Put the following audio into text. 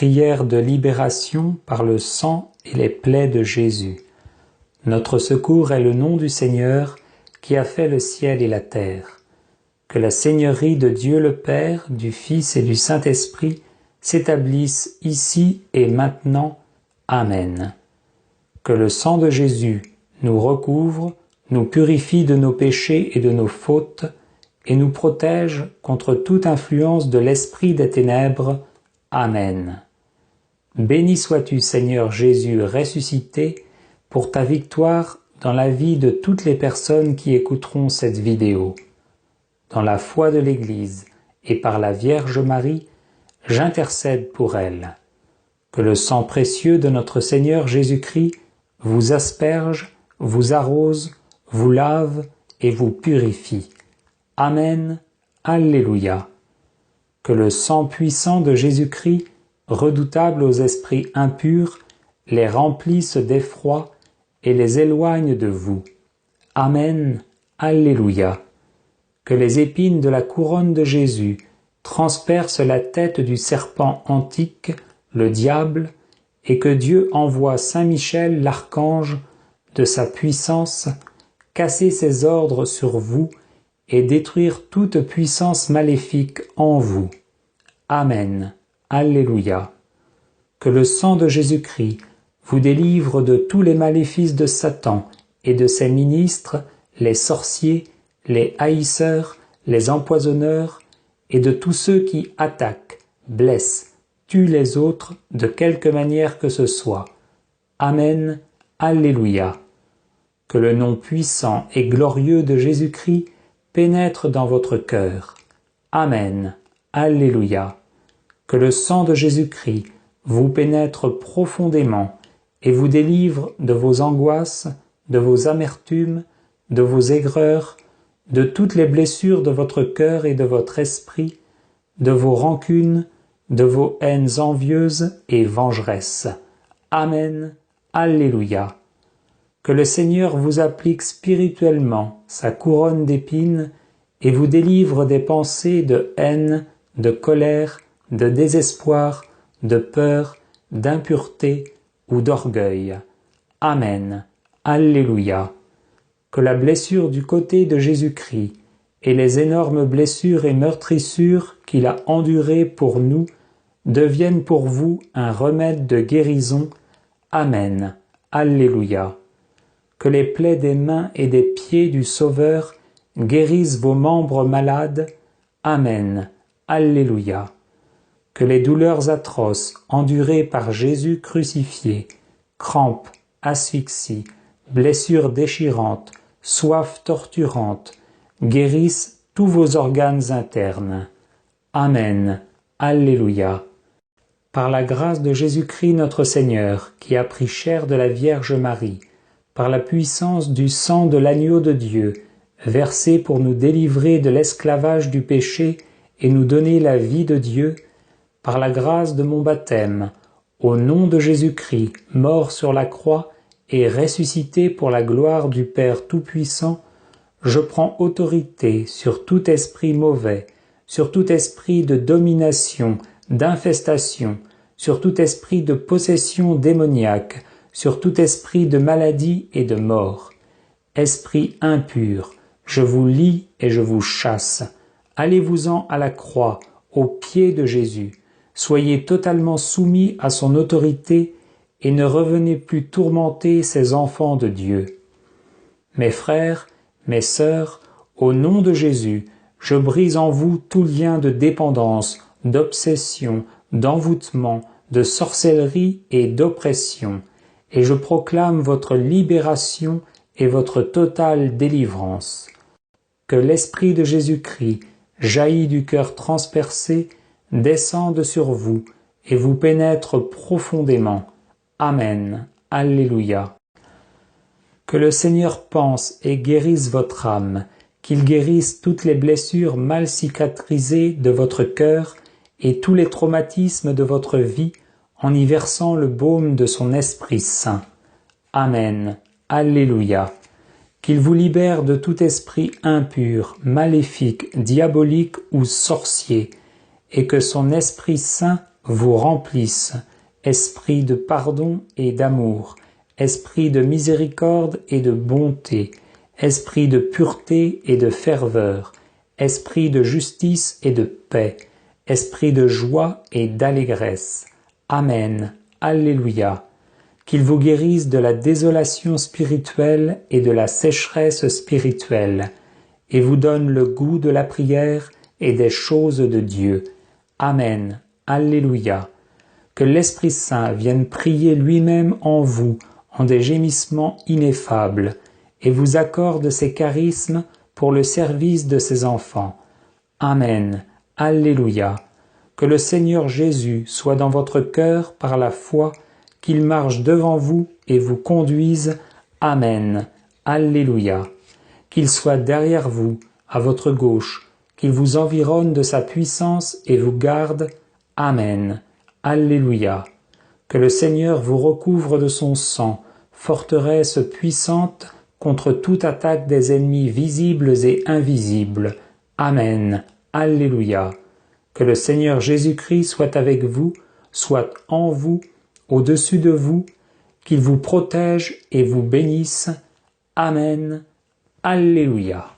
Prière de libération par le sang et les plaies de Jésus. Notre secours est le nom du Seigneur qui a fait le ciel et la terre. Que la seigneurie de Dieu le Père, du Fils et du Saint-Esprit s'établisse ici et maintenant. Amen. Que le sang de Jésus nous recouvre, nous purifie de nos péchés et de nos fautes, et nous protège contre toute influence de l'esprit des ténèbres. Amen. Béni sois-tu, Seigneur Jésus ressuscité, pour ta victoire dans la vie de toutes les personnes qui écouteront cette vidéo. Dans la foi de l'Église et par la Vierge Marie, j'intercède pour elle. Que le sang précieux de notre Seigneur Jésus-Christ vous asperge, vous arrose, vous lave et vous purifie. Amen. Alléluia. Que le sang puissant de Jésus-Christ, redoutable aux esprits impurs, les remplisse d'effroi et les éloigne de vous. Amen. Alléluia. Que les épines de la couronne de Jésus transpercent la tête du serpent antique, le diable, et que Dieu envoie Saint Michel l'archange de sa puissance, casser ses ordres sur vous et détruire toute puissance maléfique en vous. Amen. Alléluia. Que le sang de Jésus-Christ vous délivre de tous les maléfices de Satan et de ses ministres, les sorciers, les haïsseurs, les empoisonneurs, et de tous ceux qui attaquent, blessent, tuent les autres de quelque manière que ce soit. Amen. Alléluia. Que le nom puissant et glorieux de Jésus-Christ pénètre dans votre cœur. Amen. Alléluia. Que le sang de Jésus-Christ vous pénètre profondément et vous délivre de vos angoisses, de vos amertumes, de vos aigreurs, de toutes les blessures de votre cœur et de votre esprit, de vos rancunes, de vos haines envieuses et vengeresses. Amen. Alléluia. Que le Seigneur vous applique spirituellement sa couronne d'épines et vous délivre des pensées de haine, de colère, de désespoir, de peur, d'impureté ou d'orgueil. Amen. Alléluia. Que la blessure du côté de Jésus-Christ et les énormes blessures et meurtrissures qu'il a endurées pour nous deviennent pour vous un remède de guérison. Amen. Alléluia. Que les plaies des mains et des pieds du Sauveur guérissent vos membres malades. Amen. Alléluia. Que les douleurs atroces endurées par Jésus crucifié, crampes, asphyxie, blessures déchirantes, soif torturante, guérissent tous vos organes internes. Amen. Alléluia. Par la grâce de Jésus-Christ notre Seigneur, qui a pris chair de la Vierge Marie, par la puissance du sang de l'agneau de Dieu, versé pour nous délivrer de l'esclavage du péché et nous donner la vie de Dieu, par la grâce de mon baptême, au nom de Jésus-Christ, mort sur la croix et ressuscité pour la gloire du Père Tout-Puissant, je prends autorité sur tout esprit mauvais, sur tout esprit de domination, d'infestation, sur tout esprit de possession démoniaque, sur tout esprit de maladie et de mort. Esprit impur, je vous lie et je vous chasse. Allez-vous-en à la croix, aux pieds de Jésus. Soyez totalement soumis à son autorité et ne revenez plus tourmenter ces enfants de Dieu. Mes frères, mes sœurs, au nom de Jésus, je brise en vous tout lien de dépendance, d'obsession, d'envoûtement, de sorcellerie et d'oppression, et je proclame votre libération et votre totale délivrance. Que l'Esprit de Jésus-Christ, jailli du cœur transpercé, descende sur vous et vous pénètre profondément. Amen. Alléluia. Que le Seigneur pense et guérisse votre âme, qu'il guérisse toutes les blessures mal cicatrisées de votre cœur et tous les traumatismes de votre vie en y versant le baume de son Esprit Saint. Amen. Alléluia. Qu'il vous libère de tout esprit impur, maléfique, diabolique ou sorcier, et que son Esprit Saint vous remplisse, esprit de pardon et d'amour, esprit de miséricorde et de bonté, esprit de pureté et de ferveur, esprit de justice et de paix, esprit de joie et d'allégresse. Amen. Alléluia. Qu'il vous guérisse de la désolation spirituelle et de la sécheresse spirituelle, et vous donne le goût de la prière et des choses de Dieu. Amen. Alléluia. Que l'Esprit Saint vienne prier lui-même en vous, en des gémissements ineffables, et vous accorde ses charismes pour le service de ses enfants. Amen. Alléluia. Que le Seigneur Jésus soit dans votre cœur par la foi, qu'il marche devant vous et vous conduise. Amen. Alléluia. Qu'il soit derrière vous, à votre gauche, qu'il vous environne de sa puissance et vous garde. Amen. Alléluia. Que le Seigneur vous recouvre de son sang, forteresse puissante contre toute attaque des ennemis visibles et invisibles. Amen. Alléluia. Que le Seigneur Jésus-Christ soit avec vous, soit en vous, au-dessus de vous, qu'il vous protège et vous bénisse. Amen. Alléluia.